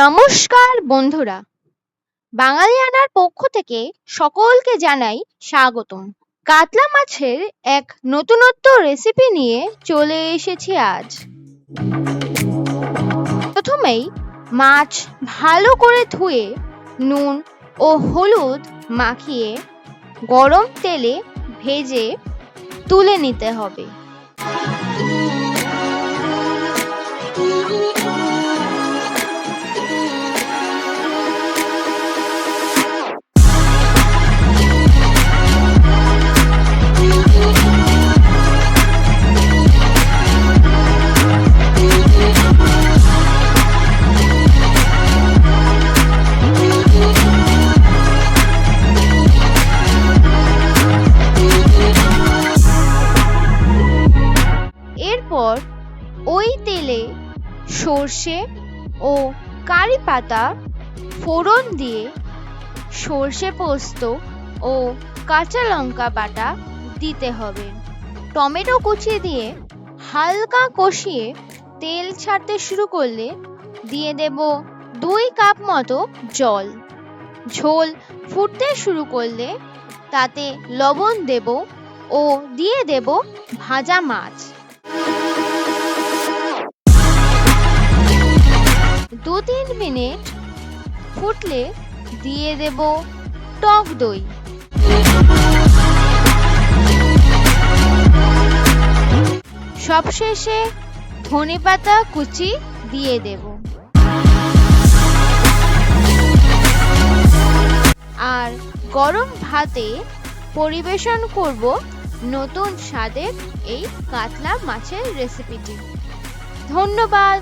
নমস্কার বন্ধুরা, বাঙালিয়ানার পক্ষ থেকে সকলকে জানাই স্বাগতম। কাতলা মাছের এক নতুনত্ব রেসিপি নিয়ে চলে এসেছি আজ। প্রথমেই মাছ ভালো করে ধুয়ে নুন ও হলুদ মাখিয়ে গরম তেলে ভেজে তুলে নিতে হবে। এরপর ওই তেলে সর্ষে ও কারি পাতা ফোড়ন দিয়ে সর্ষে পোস্ত ও কাঁচা লঙ্কা বাটা দিতে হবে। টমেটো কুচি দিয়ে হালকা কষিয়ে তেল ছাড়তে শুরু করলে দিয়ে দেব 2 কাপ মতো জল। ঝোল ফুটতে শুরু করলে তাতে লবণ দেব ও দিয়ে দেব ভাজা মাছ। 2-3 মিনিট ফুটলে দিয়ে দেব টক দই। সবশেষে ধনেপাতা কুচি দিয়ে দেব। আর গরম ভাতে পরিবেশন করব নতুন স্বাদের এই কাতলা মাছের রেসিপিটি। ধন্যবাদ।